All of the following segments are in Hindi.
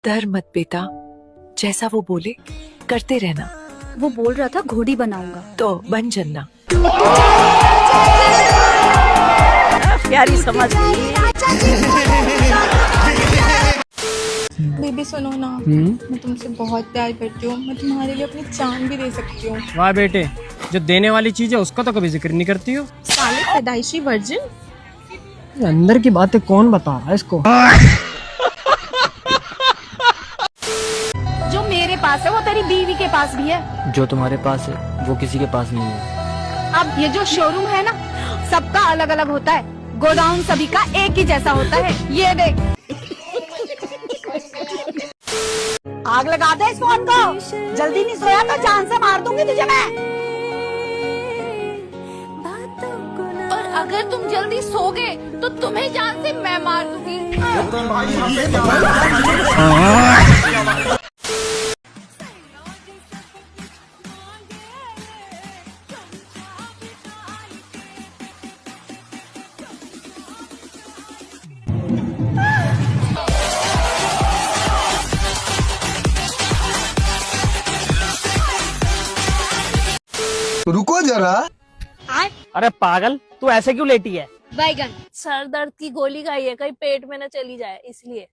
डर मत बेटा, जैसा वो बोले करते रहना। वो बोल रहा था घोड़ी बनाऊंगा, तो बन जन्ना। प्यारी समझ गई। बेबी सुनो ना, मैं तुमसे बहुत प्यार करती हूँ। मैं तुम्हारे लिए अपनी जान भी दे सकती हूँ। वाह बेटे, जो देने वाली चीज है उसका तो कभी जिक्र नहीं करती हो। साले पैदाइशी वर्जिन। अंदर की बातें कौन बता रहा है इसको? जो मेरे पास है वो तेरी बीवी के पास भी है। जो तुम्हारे पास है वो किसी के पास नहीं है। अब ये जो शोरूम है ना, सबका अलग अलग होता है, गोडाउन सभी का एक ही जैसा होता है। ये देख, आग लगा दे इस फोन को। जल्दी नहीं सोया तो जान से मार दूंगी तुझे मैं। और अगर तुम जल्दी सोगे तो तुम्हें जान से मैं मार दूंगी। रुको जरा। अरे पागल, तू ऐसे क्यों लेटी है? बैगन सर दर्द की गोली खाई है, कहीं पेट में न चली जाए इसलिए।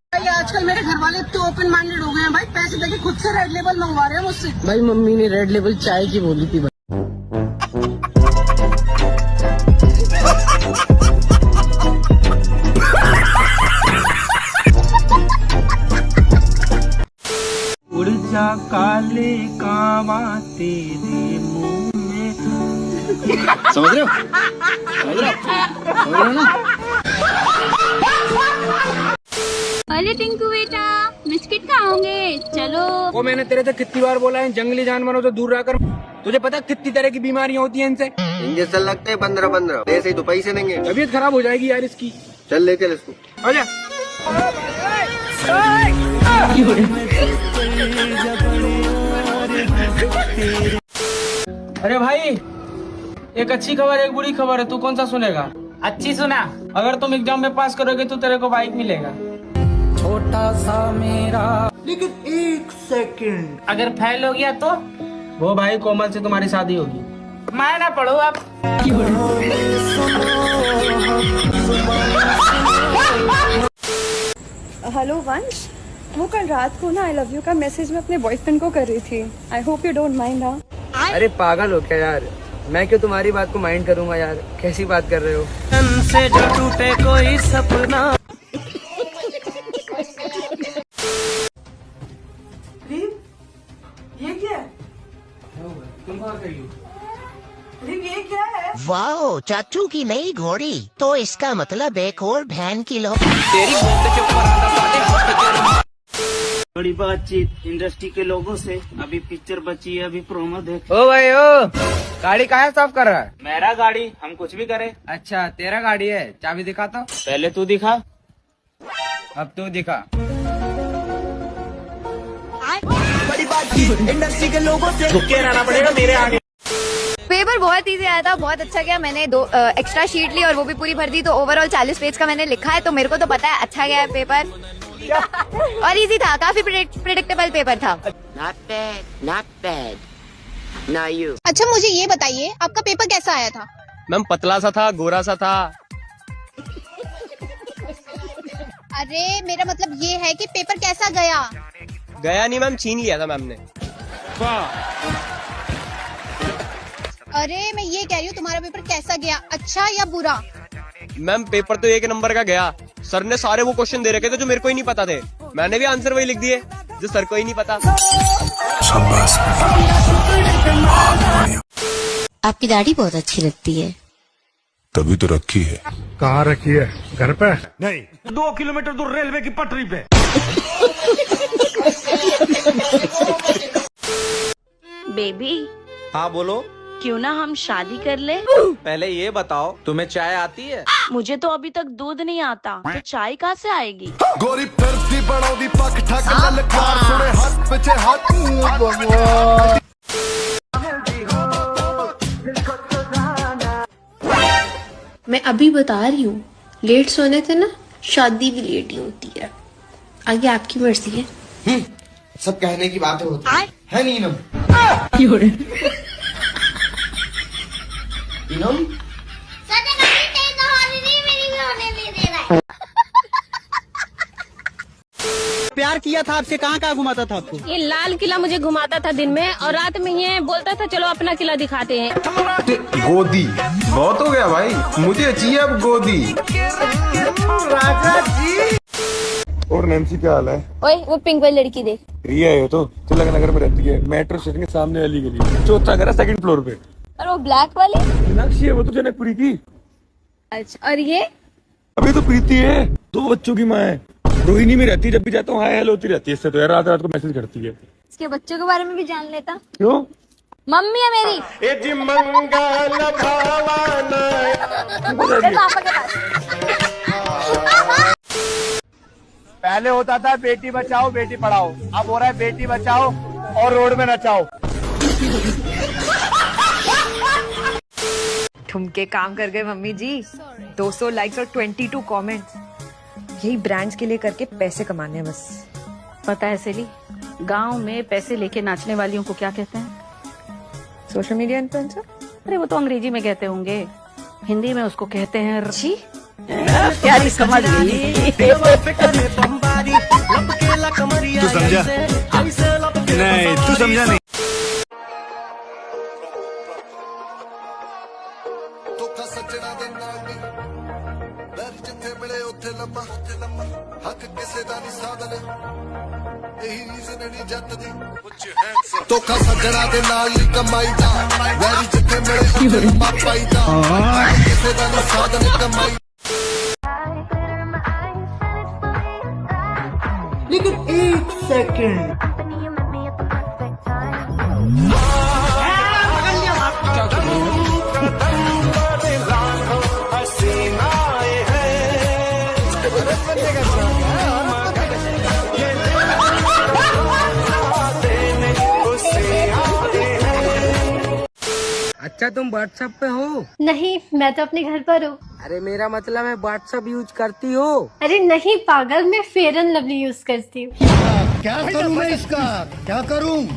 भाई आजकल मेरे घर वाले तो ओपन माइंडेड हो गए हैं भाई। पैसे देके खुद से रेड लेबल मंगवा रहे हैं मुझसे। भाई मम्मी ने रेड लेबल चाय की बोली थी। उड़ जा काले कावा तेरे मुंह में। समझ रहे हो? समझ रहे हो ना? अरे टिंकू बेटा, बिस्किट खाओगे? चलो। वो मैंने तेरे से कितनी बार बोला है जंगली जानवरों से दूर रहकर। तुझे पता है कितनी तरह की बीमारियां होती हैं इनसे? इंजेक्शन लगते हैं 15-15। ऐसे ही तो पैसे देंगे। तबीयत खराब हो जाएगी यार इसकी। चल ले चल इसको। आजा। अरे भाई, एक अच्छी खबर एक बुरी खबर है, तू कौन सा सुनेगा? अच्छी सुना। अगर तुम एग्जाम में पास करोगे तो तेरे को बाइक मिलेगा। छोटा सा मेरा। लेकिन एक सेकंड, अगर फेल हो गया तो वो भाई कोमल से तुम्हारी शादी होगी। मैं ना पढ़ो अब। हेलो वंश, वो कल रात को ना आई लव यू का मैसेज मैं अपने बॉयफ्रेंड को कर रही थी। I hope you don't mind. हाँ, अरे पागल हो क्या यार? मैं क्यों तुम्हारी बात को माइंड करूंगा यार? कैसी बात कर रहे हो? से जो टूटे कोई सपना। ये क्या है? तुम कहाँ गई हो? ये क्या है? वाओ, चाचू की नई घोड़ी। तो इसका मतलब एक और बहन की लो। बड़ी बातचीत इंडस्ट्री के लोगों से। अभी पिक्चर बची है, अभी प्रोमो देख। ओ भाई ओ, गाड़ी कहाँ साफ कर रहा है? मेरा गाड़ी, हम कुछ भी करें। अच्छा तेरा गाड़ी है, चाबी दिखा तो। पहले तू दिखा। अब तू दिखा। बड़ी बातचीत इंडस्ट्री के लोगों से। झुक के रहना पड़ेगा मेरे आगे। पेपर बहुत इजी आया था, बहुत अच्छा गया। मैंने 2 एक्स्ट्रा शीट ली और वो भी पूरी भर दी, तो ओवरऑल 40 पेज का मैंने लिखा है। तो मेरे को तो पता है अच्छा गया है पेपर। और इजी था, काफी प्रेडिक्टेबल पेपर था। Not bad, not bad. Now you. अच्छा मुझे ये बताइए, आपका पेपर कैसा आया था? मैम पतला सा था, गोरा सा था। अरे मेरा मतलब ये है कि पेपर कैसा गया? गया नहीं मैम, छीन लिया था मैम ने। अरे मैं ये कह रही हूँ तुम्हारा पेपर कैसा गया, अच्छा या बुरा? मैम पेपर तो 1 नंबर का गया। सर ने सारे वो क्वेश्चन दे रखे थे जो मेरे को ही नहीं पता थे। मैंने भी आंसर वही लिख दिए जो सर को ही नहीं पता। आपकी दाढ़ी बहुत अच्छी लगती है। तभी तो रखी है। कहाँ रखी है? घर पे? नहीं, 2 किलोमीटर दूर रेलवे की पटरी पे। बेबी, हाँ बोलो। क्यों ना हम शादी कर ले? पहले ये बताओ, तुम्हें चाय आती है? मुझे तो अभी तक दूध नहीं आता, तो चाय कहाँ से आएगी? गोरी फिरती बड़ौदी पक ठक ललकार सुने हाथ पीछे हाथ। मैं अभी बता रही हूँ, लेट सोने से ना शादी भी लेट ही होती है। आगे आपकी मर्जी है। सब कहने की बातें होती है नीनम। नीनम प्यार किया था आपसे, कहाँ कहाँ घुमाता था आपको? ये लाल किला मुझे घुमाता था दिन में, और रात में ये बोलता था चलो अपना किला दिखाते हैं। गोदी बहुत हो गया भाई, मुझे चाहिए अब गोदी। राजा जी। और नैन्सी क्या हाल है? ओए वो पिंक वाली लड़की देख। रिया है तो तिलक नगर में रहती है, मेट्रो स्टेशन के सामने वाली गली, चौथा घर है, सेकंड फ्लोर पे। और वो ब्लैक वाली? मीनाक्षी है वो तो, जनकपुरी की। अच्छा, और ये? अभी तो प्रीति है, 2 बच्चों की माँ है, रोहिणी में रहती है, जब भी जाता हूँ हाय हेलो होती रहती है। इससे तो यार रात रात को मैसेज करती है। इसके बच्चों के बारे में भी जान लेता। क्यों? मम्मी है मेरी। पापा के पास। पहले होता था बेटी बचाओ बेटी पढ़ाओ, अब हो रहा है बेटी बचाओ और रोड में नचाओ। ठुमके काम कर गए मम्मी जी। 200 लाइक्स और 22 कमेंट्स। यही ब्रांड्स के लिए करके पैसे कमाने हैं बस। पता है सेली, गांव में पैसे लेके नाचने वालियों को क्या कहते हैं? Social media influencer. अरे वो तो अंग्रेजी में कहते होंगे, हिंदी में उसको कहते हैं जी। प्यारी समझ गई। तू समझा? नहीं तू समझा नहीं। सज्जना दे नाल दी बैर जिथे मिले उथे लम्मा हक किसे दा नहीं साधन यही रीजन नहीं जत दी धोखा सज्जना दे नाल नहीं कमाई दा बैर जिथे मिले उथे लम्मा पाई दा हक किसे दा नहीं साधन कमाई। लेकिन एक सेकंड, अच्छा तुम व्हाट्सएप पे हो? नहीं, मैं तो अपने घर पर हूँ। अरे मेरा मतलब है व्हाट्सएप यूज करती हो? अरे नहीं पागल, मैं फेयर एंड लवली यूज करती हूँ। क्या करूं मैं इसका, क्या करूं?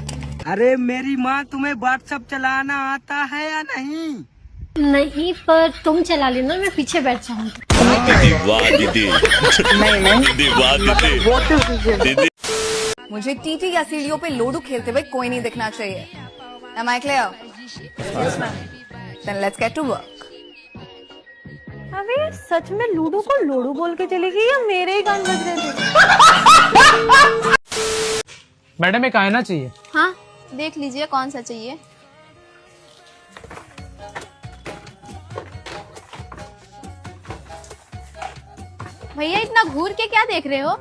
अरे मेरी माँ, तुम्हें व्हाट्सएप चलाना आता है या नहीं? नहीं, पर तुम चला लेना, मैं पीछे बैठ जाऊंगी। मुझे टीटी या सीढ़ियों पे लोडू खेलते हुए कोई नहीं दिखना चाहिए। Am I clear? Yes, ma'am. Then let's get to work. अबे सच में लूडो को लोडू बोल के चली गई या मेरे ही कान बज रहे थे? मैडम एक आईना चाहिए। हाँ, देख लीजिए कौन सा चाहिए। भैया इतना घूर के क्या देख रहे हो?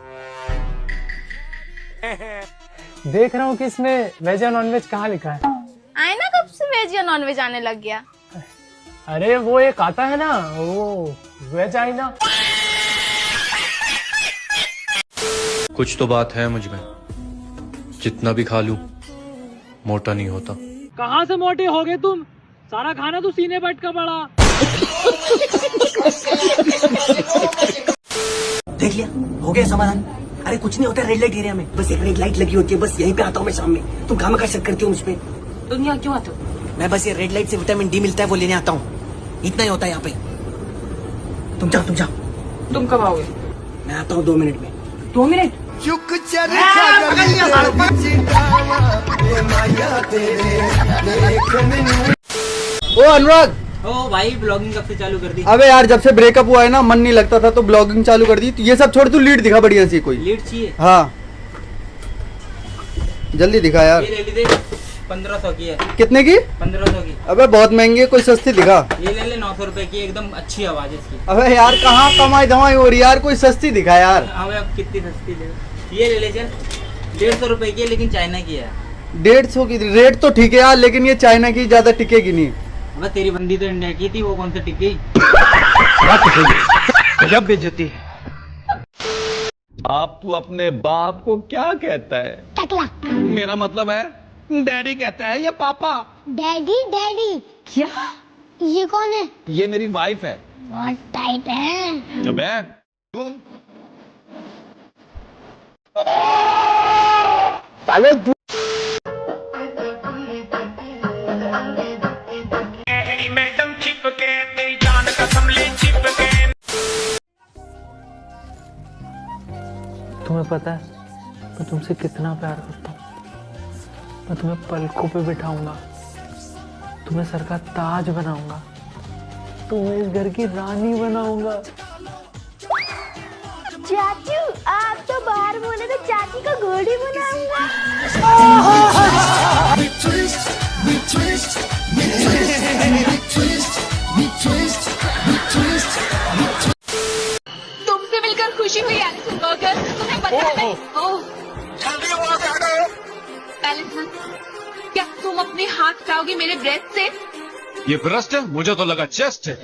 देख रहा हूँ कि इसमें वेज या नॉन वेज कहाँ लिखा है। आईना कब से वेज या नॉन वेज आने लग गया? अरे वो एक आता है ना, वो वेज आईना। कुछ तो बात है मुझ में, जितना भी खा लूं मोटा नहीं होता। कहाँ से मोटे हो गए तुम? सारा खाना तो सीने बट का पड़ा। देख लिया, हो गया समाधान। अरे कुछ नहीं होता रेड लाइट एरिया में, बस एक रेड लाइट लगी होती है, बस यहीं पे आता हूँ मैं शाम में। तुम काम का शक करती हो मुझ पे? तुम यहाँ क्यों आते हो? मैं बस ये रेड लाइट से विटामिन डी मिलता है वो लेने आता हूँ, इतना ही होता है यहाँ पे। तुम जाओ तुम जाओ। तुम कब आओगे? मैं आता हूँ 2 मिनट में। 2 मिनट? ओ अनुराग, ओ भाई ब्लॉगिंग कब से चालू कर दी? अबे यार जब से ब्रेकअप हुआ है ना, मन नहीं लगता था तो ब्लॉगिंग चालू कर दी। तो ये सब छोड़, तू लीड दिखा बढ़िया सी कोई। लीड चाहिए? हाँ जल्दी दिखा यार। ये ले ली, 1500 की है। कितने की? 1500 की। अबे बहुत महंगी है, कोई सस्ती दिखा। ये ले ले 900 रुपए की, एकदम अच्छी आवाज है इसकी। अबे यार कहाँ कमाई धमाई हो रही यार, कोई सस्ती दिखा यार। अबे अब कितनी सस्ती ले? ये ले ले चल, 150 रुपए की है लेकिन चाइना की है। 150 की रेट तो ठीक है यार, लेकिन ये चाइना की ज्यादा टिकेगी नहीं। अबे तेरी बंदी तो इंडिया की थी, वो कौन सा टिकी? जब बेइज्जती। आप तू अपने बाप को क्या कहता है? टकला। मेरा मतलब है डैडी कहता है या पापा? डैडी डैडी क्या? ये कौन है? ये मेरी वाइफ है। बहुत टाइट है। अबे मैडम चिपके तेरी जान कसम ले चिपके। तुम्हें पता है मैं तुमसे कितना प्यार करता हूँ। मैं तुम्हें पलकों पे बिठाऊंगा, तुम्हें सर का ताज बनाऊंगा, तुम्हें इस घर की रानी बनाऊंगा। चाचू आप तो बाहर बोले तो चाची का घोड़ी बनाऊंगा। तुमसे मिलकर खुशी हुई एलिसन बर्गर। तुम्हें पता है एलिसन, क्या तुम अपने हाथ हटाओगे मेरे ब्रेस्ट से? ये ब्रेस्ट है, मुझे तो लगा चेस्ट है।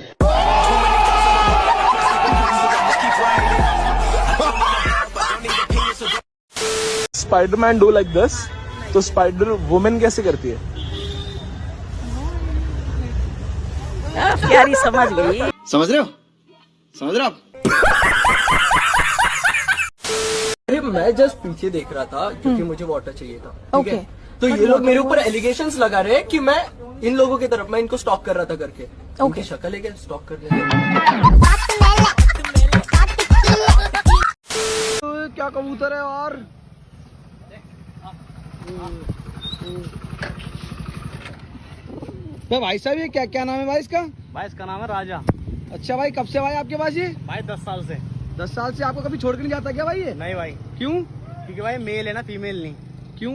स्पाइडरमैन डू लाइक दिस, तो स्पाइडर वुमेन कैसे करती है? प्यारी समझ गई। समझ रहे हो? समझ रहे हो आप? अरे मैं जस्ट पीछे देख रहा था क्योंकि मुझे वाटर चाहिए था। ठीक है, तो ये लोग मेरे ऊपर एलिगेशंस लगा रहे हैं कि मैं इन लोगों की तरफ, मैं इनको स्टॉक कर रहा था करके। उनकी शक्ल है क्या स्टॉक करने? क्या कबूतर है यार? भाई साहब ये क्या क्या नाम है भाई इसका? भाई इसका नाम है राजा। अच्छा भाई, कब से भाई आपके पास ये? भाई 10 साल से। 10 साल से आपको कभी छोड़ के नहीं जाता क्या भाई ये? नहीं भाई। क्यों? क्योंकि भाई मेल है ना, फीमेल नहीं। क्यों?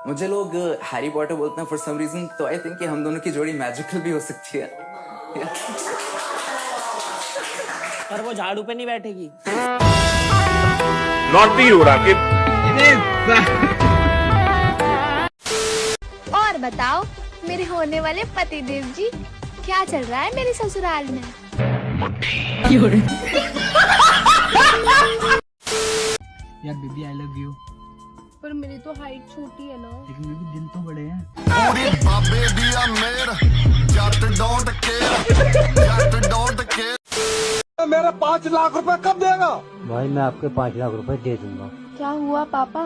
मुझे लोग हैरी पॉटर बोलते हैं फॉर सम रीजन, तो आई थिंक कि हम दोनों की जोड़ी मैजिकल भी हो सकती है। पर वो झाड़ू पे नहीं बैठेगी। नॉटी हो रहा कि और बताओ मेरे होने वाले पतिदेव जी, क्या चल रहा है मेरे ससुराल में? यार बेबी आई लव यू। पर मेरी तो हाइट छोटी है ना। लेकिन बेबी दिल तो बड़े हैं। पूरी बाबे दिया मेर Jatt don't care, Jatt don't care. मेरा 5 लाख रुपए कब देगा? भाई मैं आपके 5 लाख रुपए दे दूंगा। क्या हुआ पापा?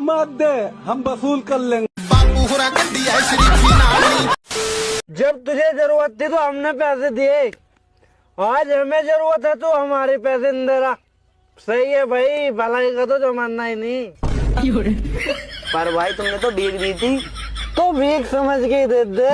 मत दे, हम वसूल कर लेंगे। बाबू होरा गड्डी है शरीफी नाली। जब तुझे जरूरत थी तो हमने पैसे दिए, आज हमें जरूरत है तो हमारे पैसे नहीं दे रहा। सही है भाई, भलाई का तो जमाना ही नहीं। पर भाई तुमने तो भीख दी थी, तो भीख समझ के ही दे दे।